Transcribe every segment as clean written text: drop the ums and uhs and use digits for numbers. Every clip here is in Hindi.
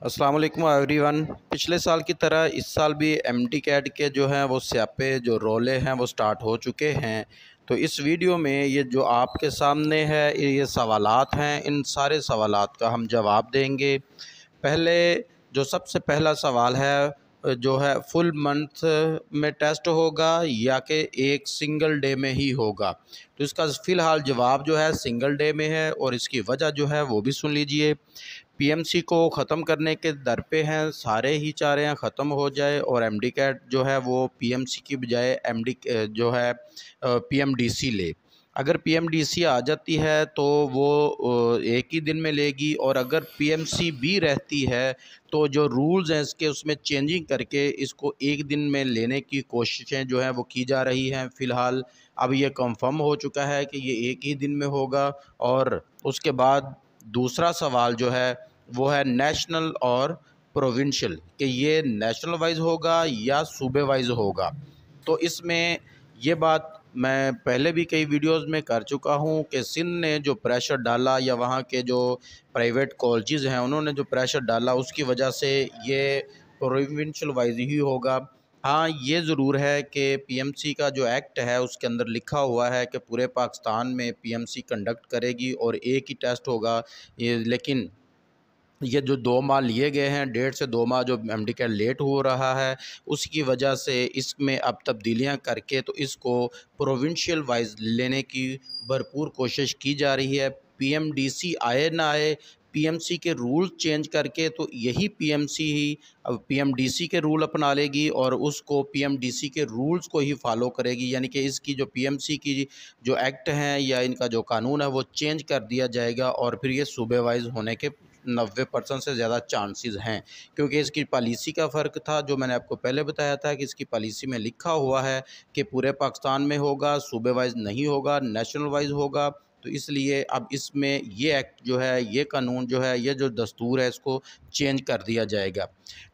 अस्सलाम वालेकुम एवरीवन। पिछले साल की तरह इस साल भी एमडी कैट के जो हैं वो स्यापे जो रोले हैं वो स्टार्ट हो चुके हैं। तो इस वीडियो में ये जो आपके सामने है ये सवालात हैं, इन सारे सवालात का हम जवाब देंगे। पहले जो सबसे पहला सवाल है जो है फुल मंथ में टेस्ट होगा या कि एक सिंगल डे में ही होगा। तो इसका फ़िलहाल जवाब जो है सिंगल डे में है और इसकी वजह जो है वो भी सुन लीजिए। पीएमसी को ख़त्म करने के दर पे हैं, सारे ही चाह रहे हैं ख़त्म हो जाए और एमडी कैट जो है वो पीएमसी की बजाय एमडी जो है पीएमडीसी ले। अगर पीएमडीसी आ जाती है तो वो एक ही दिन में लेगी, और अगर पीएमसी भी रहती है तो जो रूल्स हैं इसके उसमें चेंजिंग करके इसको एक दिन में लेने की कोशिशें जो हैं वो की जा रही हैं। फ़िलहाल अब ये कंफर्म हो चुका है कि ये एक ही दिन में होगा। और उसके बाद दूसरा सवाल जो है वो है नेशनल और प्रोविंशियल, कि ये नेशनल वाइज होगा या सूबे वाइज होगा। तो इसमें ये बात मैं पहले भी कई वीडियोस में कर चुका हूँ कि सिंध ने जो प्रेशर डाला या वहाँ के जो प्राइवेट कॉलेजेस हैं उन्होंने जो प्रेशर डाला उसकी वजह से ये प्रोविंशियल वाइज ही होगा। हाँ, ये ज़रूर है कि पीएमसी का जो एक्ट है उसके अंदर लिखा हुआ है कि पूरे पाकिस्तान में पीएमसी कंडक्ट करेगी और एक ही टेस्ट होगा। ये लेकिन ये जो 2 माह लिए गए हैं, 1.5 से 2 माह जो एमडी कैट लेट हो रहा है उसकी वजह से इसमें अब तब्दीलियां करके तो इसको प्रोविंशियल वाइज लेने की भरपूर कोशिश की जा रही है। पीएमडीसी आए ना आए, पीएमसी के रूल चेंज करके तो यही पीएमसी ही अब पीएमडीसी के रूल अपना लेगी और उसको पीएमडीसी के रूल्स को ही फॉलो करेगी। यानी कि इसकी जो पीएमसी की जो एक्ट हैं या इनका जो कानून है वो चेंज कर दिया जाएगा और फिर ये सूबे वाइज होने के 90% से ज़्यादा चांसेस हैं। क्योंकि इसकी पॉलिसी का फ़र्क था, जो मैंने आपको पहले बताया था कि इसकी पॉलिसी में लिखा हुआ है कि पूरे पाकिस्तान में होगा, सूबे वाइज नहीं होगा, नेशनल वाइज होगा। तो इसलिए अब इसमें ये एक्ट जो है, ये कानून जो है, ये जो दस्तूर है इसको चेंज कर दिया जाएगा।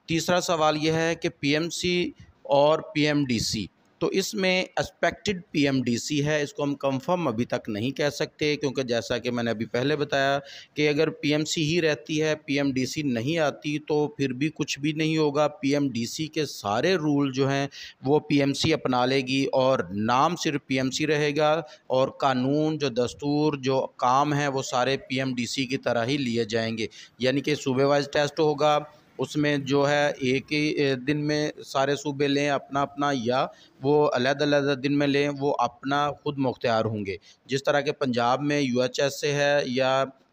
तीसरा सवाल ये है कि पीएमसी और पीएमडीसी, तो इसमें एक्सपेक्टेड पीएमडीसी है, इसको हम कंफर्म अभी तक नहीं कह सकते क्योंकि जैसा कि मैंने अभी पहले बताया कि अगर पीएमसी ही रहती है, पीएमडीसी नहीं आती तो फिर भी कुछ भी नहीं होगा। पीएमडीसी के सारे रूल जो हैं वो पीएमसी अपना लेगी और नाम सिर्फ पीएमसी रहेगा और कानून जो दस्तूर जो काम है वो सारे पीएमडीसी की तरह ही लिए जाएंगे। यानी कि सूबे वाइज टेस्ट होगा, उसमें जो है एक ही दिन में सारे सूबे लें अपना अपना, या वो अलग-अलग दिन में लें, वो अपना खुद मुख्तियार होंगे। जिस तरह के पंजाब में यूएचएस से है या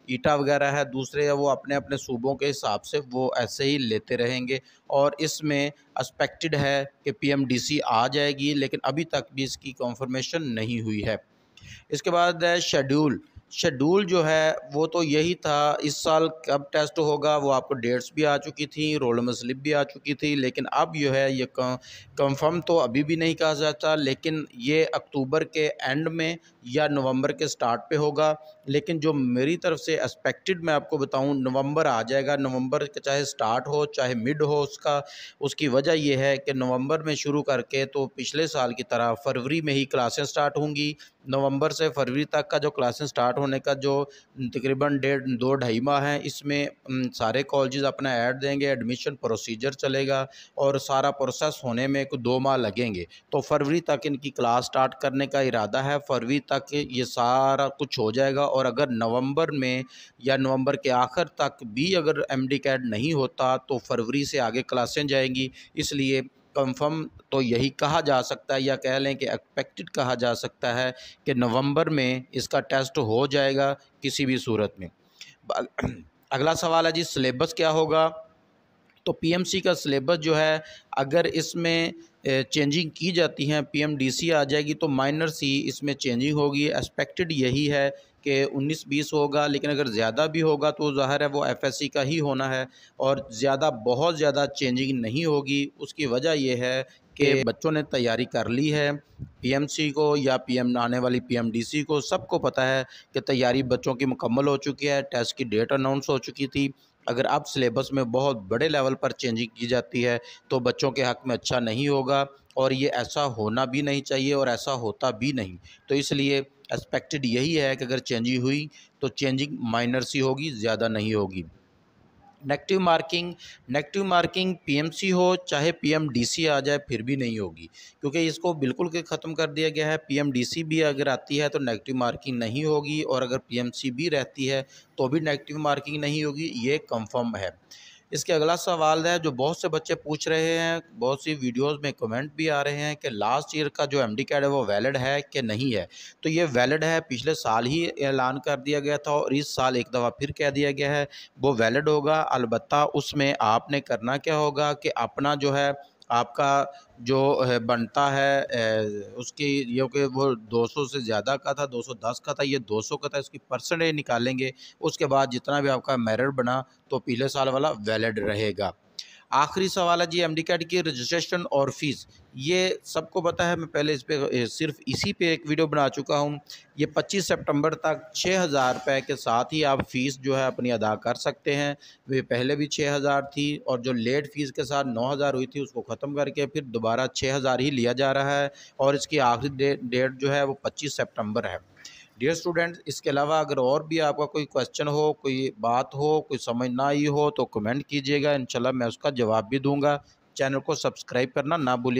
ईटा वगैरह है दूसरे, है वो अपने अपने सूबों के हिसाब से वो ऐसे ही लेते रहेंगे। और इसमें एक्सपेक्टेड है कि पीएमडीसी आ जाएगी, लेकिन अभी तक भी इसकी कंफर्मेशन नहीं हुई है। इसके बाद है शेड्यूल। शेड्यूल जो है वो तो यही था, इस साल कब टेस्ट होगा वो आपको डेट्स भी आ चुकी थी, रोल नंबर स्लिप भी आ चुकी थी, लेकिन अब जो है ये कंफर्म तो अभी भी नहीं कहा जाता, लेकिन ये अक्टूबर के एंड में या नवंबर के स्टार्ट पे होगा। लेकिन जो मेरी तरफ से एक्सपेक्टेड मैं आपको बताऊं, नवंबर आ जाएगा। नवंबर के चाहे स्टार्ट हो चाहे मिड हो उसका, उसकी वजह ये है कि नवंबर में शुरू करके तो पिछले साल की तरह फरवरी में ही क्लासें स्टार्ट होंगी। नवंबर से फरवरी तक का जो क्लासेस स्टार्ट होने का जो तकरीबन 1.5-2 ढाई माह है, इसमें सारे कॉलेजेस अपना ऐड देंगे, एडमिशन प्रोसीजर चलेगा और सारा प्रोसेस होने में कुछ 2 माह लगेंगे। तो फरवरी तक इनकी क्लास स्टार्ट करने का इरादा है, फरवरी तक ये सारा कुछ हो जाएगा। और अगर नवंबर में या नवंबर के आखिर तक भी अगर एमडी कैट नहीं होता तो फरवरी से आगे क्लासें जाएंगी। इसलिए कंफर्म तो यही कहा जा सकता है, या कह लें कि एक्सपेक्टेड कहा जा सकता है कि नवंबर में इसका टेस्ट हो जाएगा किसी भी सूरत में। अगला सवाल है जी, सिलेबस क्या होगा। तो पीएमसी का सिलेबस जो है, अगर इसमें चेंजिंग की जाती हैं, पीएमडीसी आ जाएगी तो माइनर सी इसमें चेंजिंग होगी। एक्सपेक्टेड यही है कि 19-20 होगा, लेकिन अगर ज़्यादा भी होगा तो ज़ाहिर है वो एफएससी का ही होना है और बहुत ज़्यादा चेंजिंग नहीं होगी। उसकी वजह यह है कि बच्चों ने तैयारी कर ली है पीएमसी को या पीएम आने वाली पीएमडीसी को, सबको पता है कि तैयारी बच्चों की मुकम्मल हो चुकी है, टेस्ट की डेट अनाउंस हो चुकी थी। अगर अब सिलेबस में बहुत बड़े लेवल पर चेंजिंग की जाती है तो बच्चों के हक़ में अच्छा नहीं होगा और ये ऐसा होना भी नहीं चाहिए और ऐसा होता भी नहीं। तो इसलिए एक्सपेक्टेड यही है कि अगर चेंजिंग हुई तो चेंजिंग माइनर सी होगी, ज़्यादा नहीं होगी। नेगेटिव मार्किंग पीएमसी हो चाहे पीएमडीसी आ जाए फिर भी नहीं होगी, क्योंकि इसको बिल्कुल के ख़त्म कर दिया गया है। पीएमडीसी भी अगर आती है तो नेगेटिव मार्किंग नहीं होगी, और अगर पीएमसी भी रहती है तो भी नेगेटिव मार्किंग नहीं होगी, ये कंफर्म है। इसके अगला सवाल है जो बहुत से बच्चे पूछ रहे हैं, बहुत सी वीडियोस में कमेंट भी आ रहे हैं कि लास्ट ईयर का जो एमडी कैड है वो वैलिड है कि नहीं है। तो ये वैलिड है, पिछले साल ही ऐलान कर दिया गया था और इस साल एक दफ़ा फिर कह दिया गया है वो वैलिड होगा। अलबत्ता उसमें आपने करना क्या होगा कि अपना जो है आपका जो है बनता है उसकी ये कि वो 200 से ज़्यादा का था, 210 का था, ये 200 का था, इसकी परसेंटेज निकालेंगे। उसके बाद जितना भी आपका मेरिट बना तो पिछले साल वाला वैलिड रहेगा। आखिरी सवाल है जी एमडी कैट की रजिस्ट्रेशन और फ़ीस। ये सबको पता है, मैं पहले इस पे सिर्फ इसी पे एक वीडियो बना चुका हूँ। ये 25 सितंबर तक 6000 रुपये के साथ ही आप फ़ीस जो है अपनी अदा कर सकते हैं। वे पहले भी 6000 थी और जो लेट फ़ीस के साथ 9000 हुई थी उसको ख़त्म करके फिर दोबारा 6000 ही लिया जा रहा है, और इसकी आखिरी डेट जो है वो 25 सितंबर है। डियर स्टूडेंट्स, इसके अलावा अगर और भी आपका कोई क्वेश्चन हो, कोई बात हो, कोई समझ ना आई हो तो कमेंट कीजिएगा, इंशाल्लाह मैं उसका जवाब भी दूंगा। चैनल को सब्सक्राइब करना ना भूलिए।